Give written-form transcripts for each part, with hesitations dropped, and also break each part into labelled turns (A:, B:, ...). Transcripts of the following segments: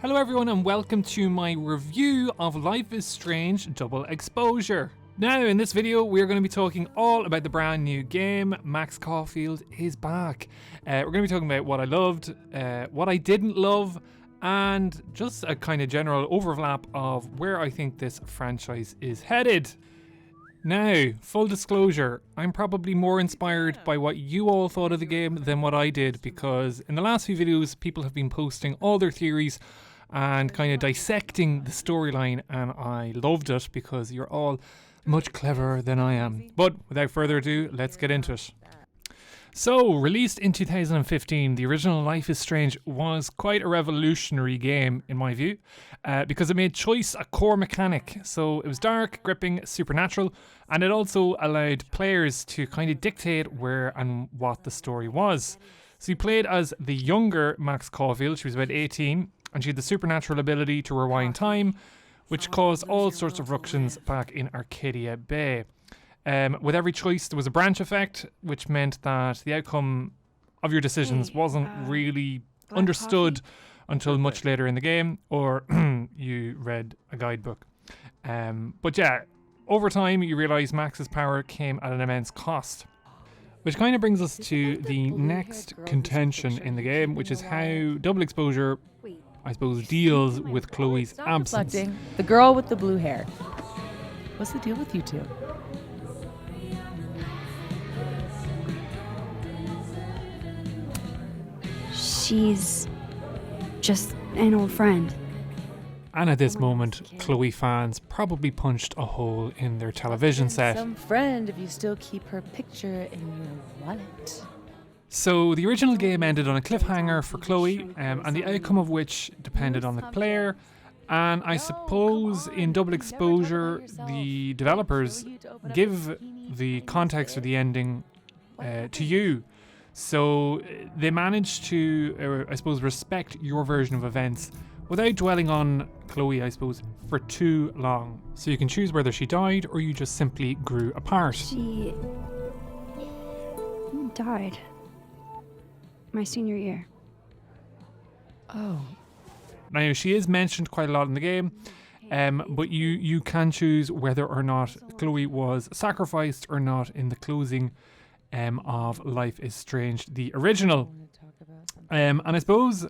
A: Hello everyone and welcome to my review of Life is Strange Double Exposure. Now in this video we're going to be talking all about the brand new game. Max Caulfield is back. We're going to be talking about what I loved, what I didn't love, and just a kind of general overlap of where I think this franchise is headed. Now, full disclosure, I'm probably more inspired by what you all thought of the game than what I did, because in the last few videos people have been posting all their theories and kind of dissecting the storyline, and I loved it because you're all much cleverer than I am. But without further ado, let's get into it. So, released in 2015, the original Life is Strange was quite a revolutionary game in my view, because it made choice a core mechanic. So it was dark, gripping, supernatural, and it also allowed players to kind of dictate where and what the story was. So you played as the younger Max Caulfield. She was about 18, and she had the supernatural ability to rewind time, which caused all sorts of ructions back in Arcadia Bay. With every choice there was a branch effect, which meant that the outcome of your decisions wasn't really understood until much later in the game, or you read a guidebook. But yeah, over time you realise Max's power came at an immense cost. Which kind of brings us to the next contention in the game, which is how double exposure, I suppose, deals with Chloe's absence.
B: The girl with the blue hair. What's the deal with you two?
C: She's just an old friend.
A: And at this moment, Chloe fans probably punched a hole in their television set.
B: Some friend if you still keep her picture in your wallet.
A: So the original game ended on a cliffhanger for Chloe, and the outcome of which depended on the player. And I suppose in double exposure, the developers give the context of the ending to you. So they managed to, I suppose, respect your version of events without dwelling on Chloe, I suppose, for too long. So you can choose whether she died or you just simply grew apart.
C: She died my senior year.
B: Oh.
A: Now, she is mentioned quite a lot in the game, but you can choose whether or not Chloe was sacrificed or not in the closing of Life is Strange, the original. And I suppose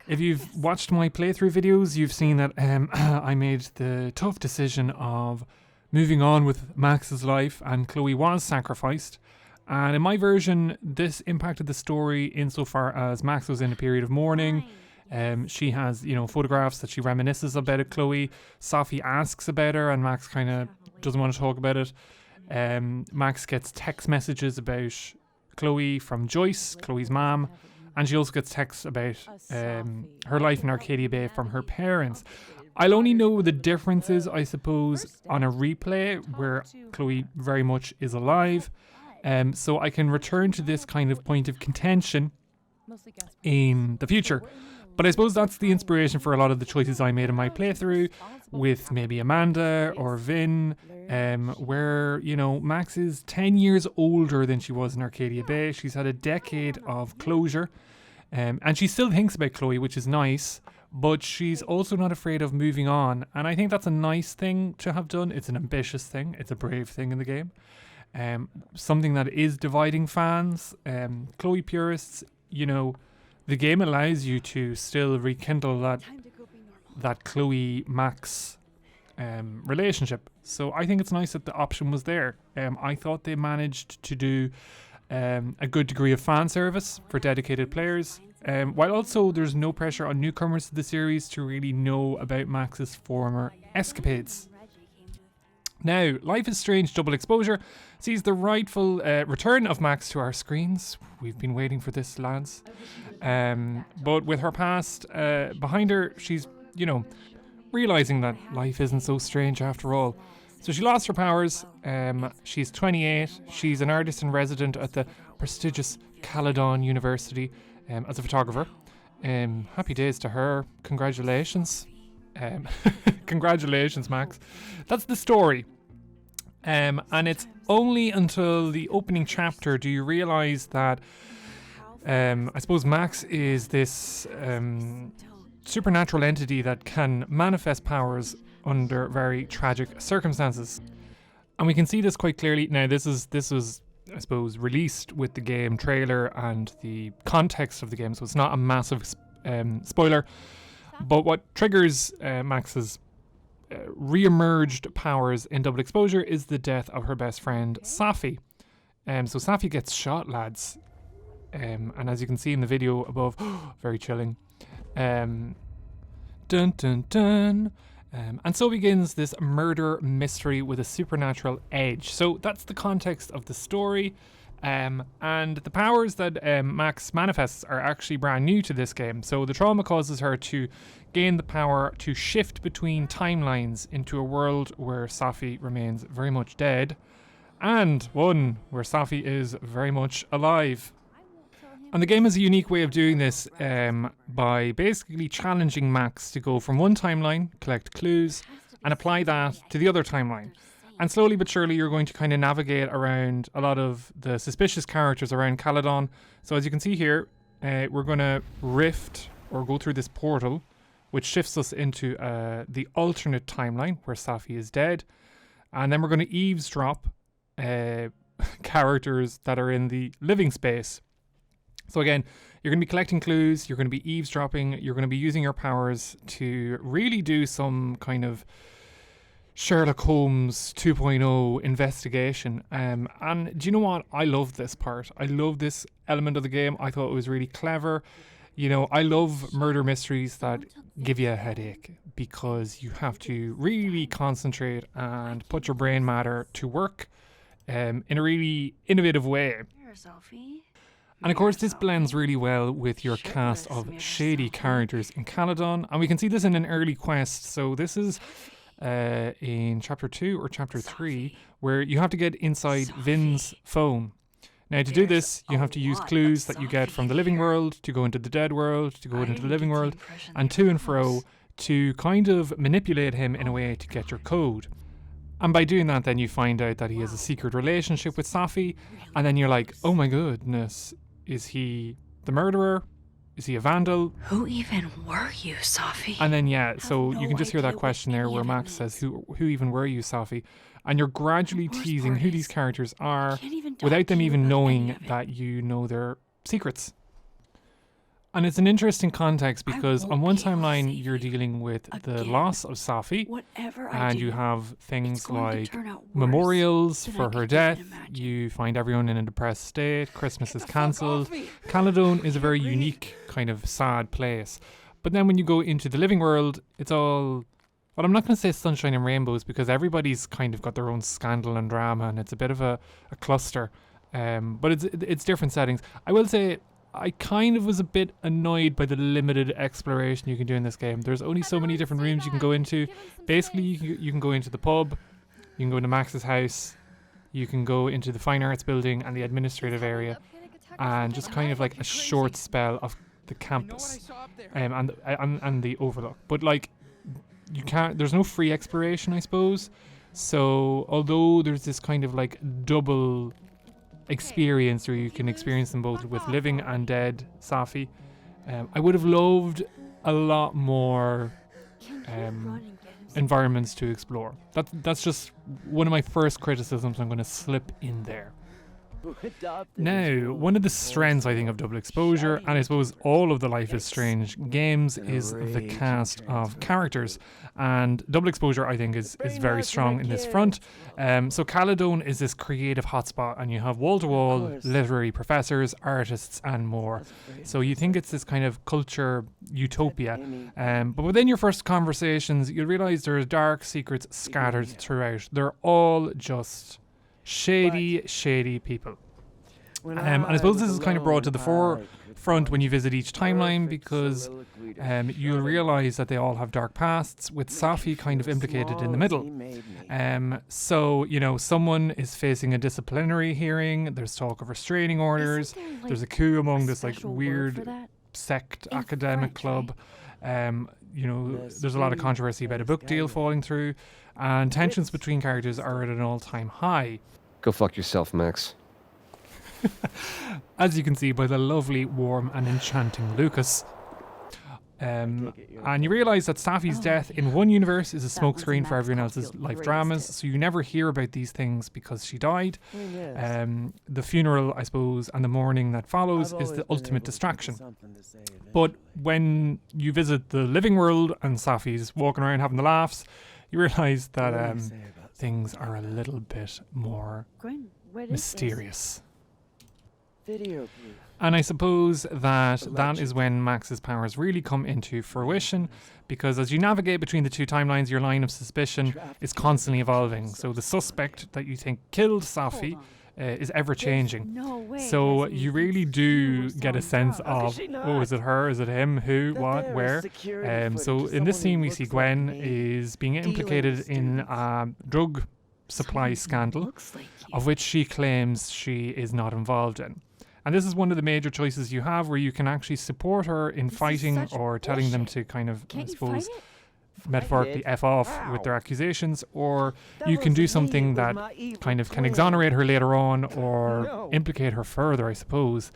A: if you've watched my playthrough videos, you've seen that I made the tough decision of moving on with Max's life, and Chloe was sacrificed. And in my version, this impacted the story insofar as Max was in a period of mourning. She has, photographs that she reminisces about it, Chloe. Safi asks about her, and Max kind of doesn't want to talk about it. Max gets text messages about Chloe from Joyce, Chloe's mom, and she also gets texts about her life in Arcadia Bay from her parents. I'll only know the differences, I suppose, on a replay where Chloe very much is alive. So I can return to this kind of point of contention in the future. But I suppose that's the inspiration for a lot of the choices I made in my playthrough with maybe Amanda or Vin, where, Max is 10 years older than she was in Arcadia Bay. She's had a decade of closure, and she still thinks about Chloe, which is nice, but she's also not afraid of moving on. And I think that's a nice thing to have done. It's an ambitious thing. It's a brave thing in the game. Something that is dividing fans. Chloe purists, the game allows you to still rekindle that Chloe-Max relationship. So I think it's nice that the option was there. I thought they managed to do a good degree of fan service for dedicated players, while also there's no pressure on newcomers to the series to really know about Max's former escapades. Now, Life is Strange Double Exposure sees the rightful return of Max to our screens. We've been waiting for this, lads. But with her past behind her, she's, realising that life isn't so strange after all. So she lost her powers. She's 28. She's an artist in resident at the prestigious Caledon University as a photographer. Happy days to her. Congratulations. Congratulations, Max. That's the story. And it's only until the opening chapter do you realise that I suppose Max is this supernatural entity that can manifest powers under very tragic circumstances. And we can see this quite clearly. Now, this was, I suppose, released with the game trailer and the context of the game, so it's not a massive spoiler. But what triggers Max's re-emerged powers in Double Exposure is the death of her best friend, Safi. So Safi gets shot, lads. And as you can see in the video above, very chilling. Dun dun dun. And so begins this murder mystery with a supernatural edge. So that's the context of the story. And the powers that Max manifests are actually brand new to this game. So the trauma causes her to gain the power to shift between timelines into a world where Safi remains very much dead, and one where Safi is very much alive. And the game has a unique way of doing this by basically challenging Max to go from one timeline, collect clues, and apply that to the other timeline. And slowly but surely you're going to kind of navigate around a lot of the suspicious characters around Caledon. So as you can see here, we're going to rift or go through this portal, which shifts us into the alternate timeline where Safi is dead. And then we're going to eavesdrop characters that are in the living space. So again, you're going to be collecting clues, you're going to be eavesdropping, you're going to be using your powers to really do some kind of Sherlock Holmes 2.0 investigation. And do you know what? I love this part. I love this element of the game. I thought it was really clever. You know, I love murder mysteries that give you a headache because you have to really concentrate and put your brain matter to work in a really innovative way. And of course, this blends really well with your cast of shady characters in Caledon. And we can see this in an early quest. So this is in chapter 2 or chapter 3, where you have to get inside Vin's phone. Now, to do this, you have to use clues that you get from the living world to go into the dead world, to go into the living world, and to and fro to kind of manipulate him in a way to get your code. And by doing that, then you find out that he has a secret relationship with Safi, and then you're like, oh my goodness, is he the murderer? Is he a vandal?
C: Who even were you, Safi?
A: And then, yeah, so you can just hear that question there where Max says, who even were you, Safi? And you're gradually teasing who these characters are without them even knowing that you know their secrets. And it's an interesting context because on one timeline you're dealing with the loss of Safi, and you have things like memorials for her death. You find everyone in a depressed state. Christmas is cancelled. Caledon is a very unique kind of sad place. But then when you go into the living world, it's all, well, I'm not going to say sunshine and rainbows because everybody's kind of got their own scandal and drama, and it's a bit of a cluster. But it's different settings. I will say, I kind of was a bit annoyed by the limited exploration you can do in this game. There's only so many different rooms you can go into. Basically, you can go into the pub, you can go into Max's house, you can go into the fine arts building and the administrative area, and just kind of like a short spell of the campus and the overlook. But like, you can't. There's no free exploration, I suppose. So although there's this kind of like double experience where you can experience them both with living and dead Safi, I would have loved a lot more environments to explore. That's just one of my first criticisms I'm going to slip in there. Now, one of the strengths, I think, of Double Exposure, and I suppose all of the Life is Strange games, is the cast of characters. And Double Exposure, I think, is very strong in this front. So Caledon is this creative hotspot, and you have wall-to-wall literary professors, artists, and more. So you think it's this kind of culture utopia. But within your first conversations, you'll realise there are dark secrets scattered throughout. They're all just shady people. And I suppose this is kind of brought to the forefront when you visit each timeline, because you'll realise that they all have dark pasts, with Safi kind of implicated in the middle. So, you know, someone is facing a disciplinary hearing, there's talk of restraining orders, there's a coup among this like weird sect academic club. You know, there's a lot of controversy about a book deal falling through, and tensions between characters are at an all-time high.
D: Go fuck yourself, Max.
A: As you can see by the lovely, warm and enchanting Lucas. And you realise that Safi's death in one universe is a smokescreen for everyone else's life dramas, so you never hear about these things because she died. The funeral, I suppose, and the mourning that follows is the ultimate distraction. But when you visit the living world and Safi's walking around having the laughs, you realise that things are a little bit more mysterious. And I suppose that is when Max's powers really come into fruition, because as you navigate between the two timelines, your line of suspicion is constantly evolving. So the suspect that you think killed Safi is ever changing. So you really do get a sense of, oh, is it her? Is it him? Who? What? Where? So in this scene, we see Gwen is being implicated in a drug supply scandal, of which she claims she is not involved in. And this is one of the major choices you have, where you can actually support her in fighting or telling them to kind of, I suppose, metaphorically F off with their accusations, or you can do something that kind of can exonerate her later on or implicate her further, I suppose.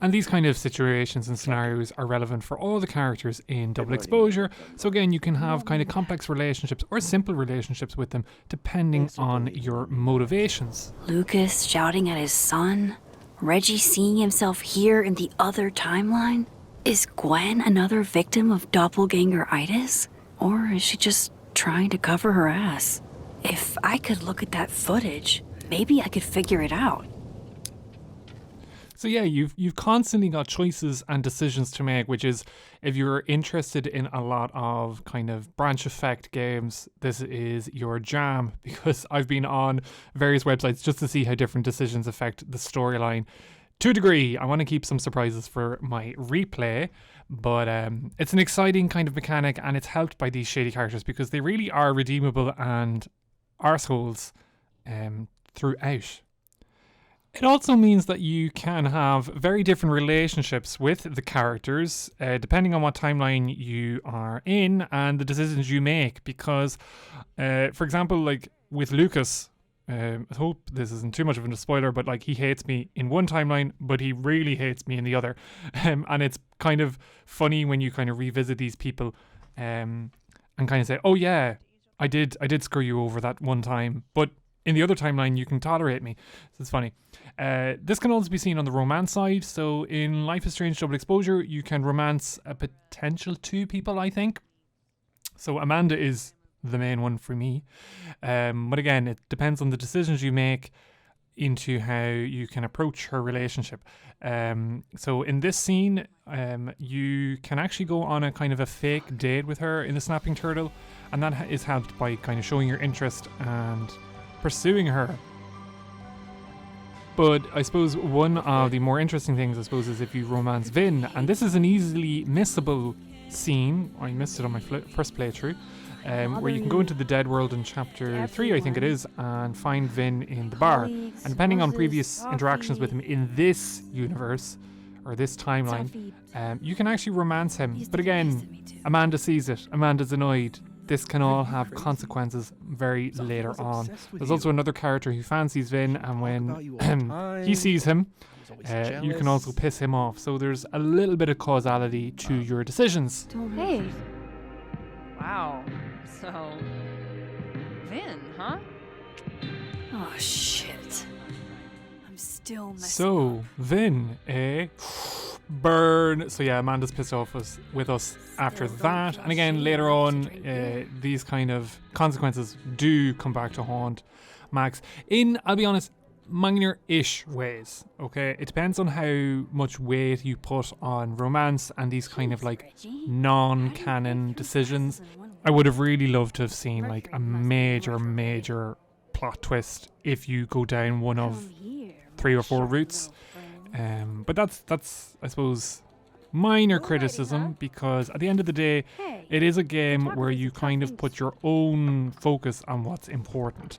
A: And these kind of situations and scenarios are relevant for all the characters in Double Exposure. So again, you can have kind of complex relationships or simple relationships with them, depending on your motivations.
C: Lucas shouting at his son? Reggie seeing himself here in the other timeline? Is Gwen another victim of doppelganger-itis? Or is she just trying to cover her ass? If I could look at that footage, maybe I could figure it out.
A: So yeah, you've constantly got choices and decisions to make, which is, if you're interested in a lot of kind of branch effect games, this is your jam, because I've been on various websites just to see how different decisions affect the storyline. To a degree, I want to keep some surprises for my replay, but it's an exciting kind of mechanic, and it's helped by these shady characters because they really are redeemable and arseholes throughout. It also means that you can have very different relationships with the characters depending on what timeline you are in and the decisions you make, because for example, like with Lucas, I hope this isn't too much of a spoiler, but like he hates me in one timeline, but he really hates me in the other. And it's kind of funny when you kind of revisit these people and kind of say, oh yeah, I did screw you over that one time, but in the other timeline, you can tolerate me. So it's funny. This can also be seen on the romance side. So in Life is Strange Double Exposure, you can romance a potential 2 people, I think. So Amanda is the main one for me. But again, it depends on the decisions you make into how you can approach her relationship. So in this scene, you can actually go on a kind of a fake date with her in the Snapping Turtle. And that is helped by kind of showing your interest and pursuing her. But I suppose one of the more interesting things, I suppose, is if you romance Vin, and this is an easily missable scene. I missed it on my first playthrough, where you can go into the Dead World in chapter 3, I think it is, and find Vin in the bar. And depending on previous interactions with him in this universe or this timeline, you can actually romance him. But again, Amanda sees it. Amanda's annoyed. This can all have consequences very later on. There's also another character who fancies Vin, and when he sees him, you can also piss him off. So there's a little bit of causality to your decisions.
E: Hey. Wow. So, Vin, huh?
C: Oh, shit. I'm still messing
A: So, Vin, burn. So yeah, Amanda's pissed off with us after that. And again, later on, these kind of consequences do come back to haunt Max in, I'll be honest, minor-ish ways. Okay, it depends on how much weight you put on romance and these kind of like non-canon decisions. I would have really loved to have seen like a major plot twist if you go down one of 3 or 4 routes. But that's I suppose minor criticism, because at the end of the day, it is a game where you kind of put your own focus on what's important.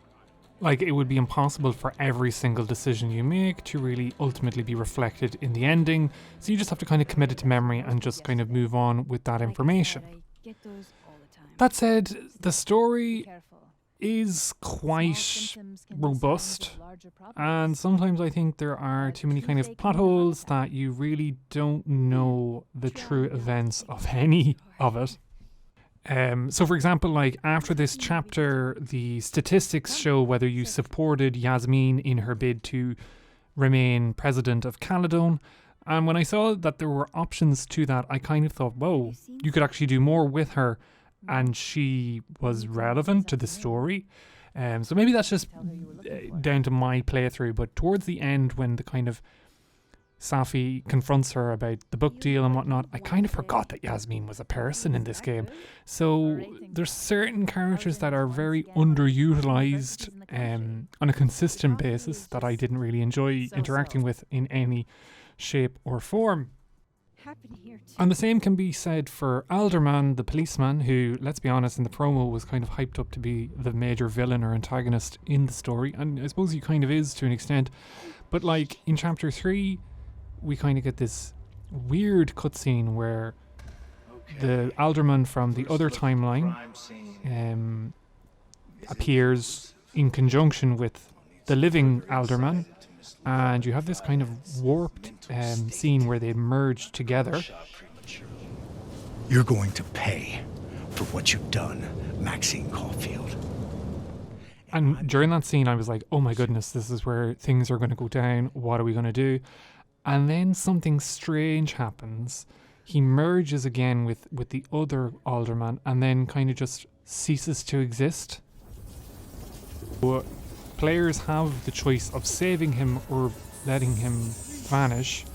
A: Like, it would be impossible for every single decision you make to really ultimately be reflected in the ending, so you just have to kind of commit it to memory and just kind of move on with that information. That said, the story is quite robust, and sometimes I think there are too many kind of plot holes that you really don't know the true events of any of it. So for example, like after this chapter, the statistics show whether you supported Yasmin in her bid to remain president of Caledon. And when I saw that there were options to that, I kind of thought, whoa, you could actually do more with her, and she was relevant to the story. So maybe that's just down to my playthrough, but towards the end, when the kind of Safi confronts her about the book deal and whatnot, I kind of forgot that Yasmin was a person in this game. So there's certain characters that are very underutilized on a consistent basis that I didn't really enjoy interacting with in any shape or form. And the same can be said for Alderman, the policeman, who, let's be honest, in the promo was kind of hyped up to be the major villain or antagonist in the story, and I suppose he kind of is to an extent. But like in chapter 3, we kind of get this weird cutscene where the Alderman from the other timeline appears in conjunction with the living Alderman, and you have this kind of warped scene where they merge together.
F: You're going to pay for what you've done, Maxine Caulfield.
A: And during that scene, I was like, oh my goodness, this is where things are going to go down. What are we going to do? And then something strange happens. He merges again with the other Alderman and then kind of just ceases to exist. So players have the choice of saving him or letting him vanish.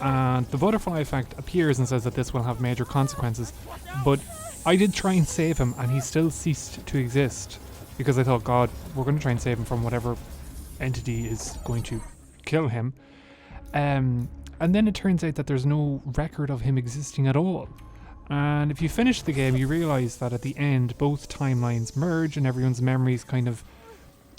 A: And the butterfly effect appears and says that this will have major consequences. But I did try and save him and he still ceased to exist. Because I thought, God, we're going to try and save him from whatever entity is going to kill him. And then it turns out that there's no record of him existing at all. And if you finish the game, you realise that at the end, both timelines merge and everyone's memories kind of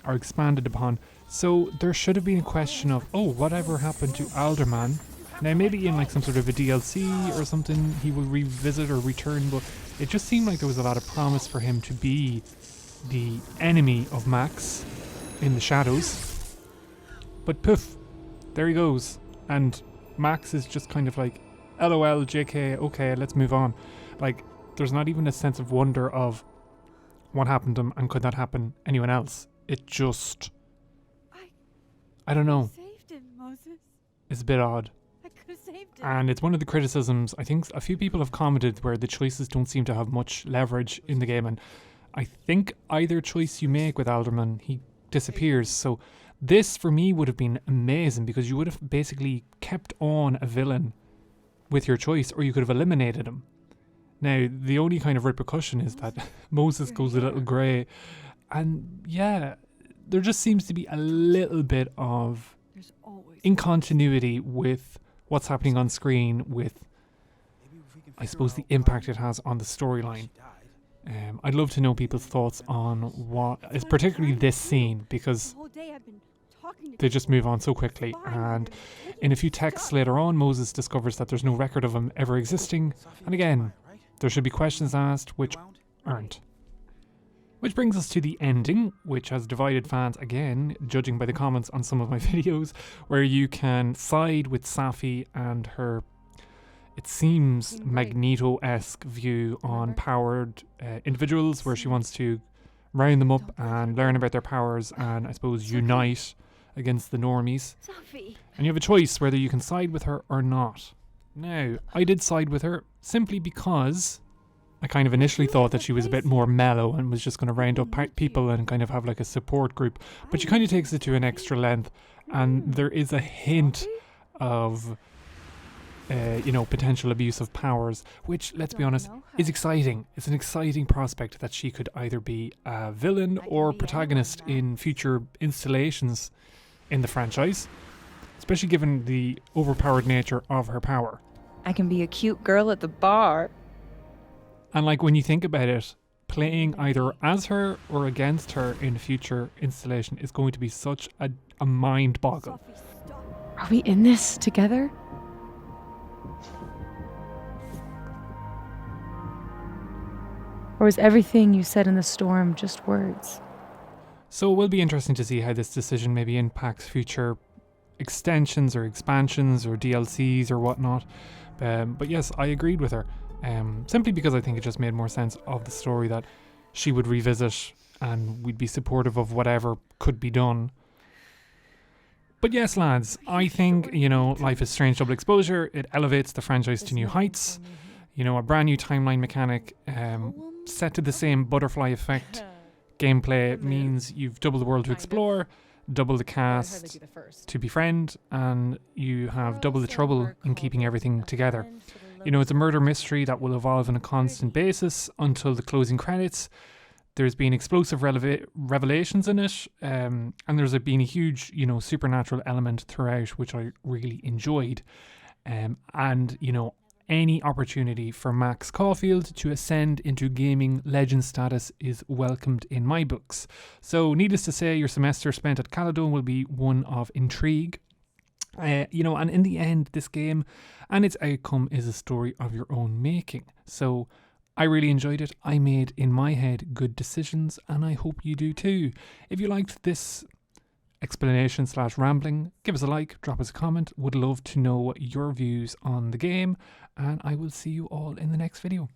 A: are expanded upon. So there should have been a question of, oh, whatever happened to Alderman? Now, maybe in like some sort of a DLC or something, he will revisit or return, but it just seemed like there was a lot of promise for him to be the enemy of Max in the shadows. But poof, there he goes. And Max is just kind of like, LOL, JK, okay, let's move on. Like, there's not even a sense of wonder of what happened to him and could that happen anyone else. It just, I don't know.
B: Saved him, Moses.
A: It's a bit odd.
B: I could have saved him.
A: And it's one of the criticisms, I think a few people have commented, where the choices don't seem to have much leverage in the game. And I think either choice you make with Alderman, he disappears. So this, for me, would have been amazing because you would have basically kept on a villain with your choice, or you could have eliminated him. Now, the only kind of repercussion is that Moses goes a little grey. And yeah, there just seems to be a little bit of incontinuity with what's happening on screen with, I suppose, the impact it has on the storyline. I'd love to know people's thoughts on what is particularly this scene, because they just move on so quickly. And in a few texts later on, Moses discovers that there's no record of him ever existing. And again, there should be questions asked which aren't. Which brings us to the ending, which has divided fans again, judging by the comments on some of my videos, where you can side with Safi and her, it seems, Magneto-esque view on powered individuals, where she wants to round them up and learn about their powers and, I suppose, unite against the normies. And you have a choice whether you can side with her or not. Now, I did side with her simply because I kind of initially thought that she was a bit more mellow and was just going to round up people and kind of have like a support group. But she kind of takes it to an extra length, and there is a hint of, potential abuse of powers, which, let's be honest, is exciting. It's an exciting prospect that she could either be a villain or protagonist in future installations in the franchise, especially given the overpowered nature of her power.
B: I can be a cute girl at the bar.
A: And like when you think about it, playing either as her or against her in a future installation is going to be such a mind boggle.
B: Are we in this together? Or was everything you said in the storm just words?
A: So it will be interesting to see how this decision maybe impacts future extensions or expansions or DLCs or whatnot. But yes, I agreed with her. Simply because I think it just made more sense of the story that she would revisit and we'd be supportive of whatever could be done. But yes, lads, I think, Life is Strange Double Exposure, it elevates the franchise to new heights. A brand new timeline mechanic, set to the same butterfly effect gameplay means you've double the world to explore, double the cast to befriend, and you have double the trouble in keeping everything together. It's a murder mystery that will evolve on a constant basis until the closing credits. There's been explosive revelations in it, and there's been a huge, supernatural element throughout, which I really enjoyed. And any opportunity for Max Caulfield to ascend into gaming legend status is welcomed in my books. So, needless to say, your semester spent at Caledon will be one of intrigue. And in the end, this game and its outcome is a story of your own making. So, I really enjoyed it. I made, in my head, good decisions, and I hope you do too. If you liked this explanation/rambling, give us a like, drop us a comment. Would love to know your views on the game, and I will see you all in the next video.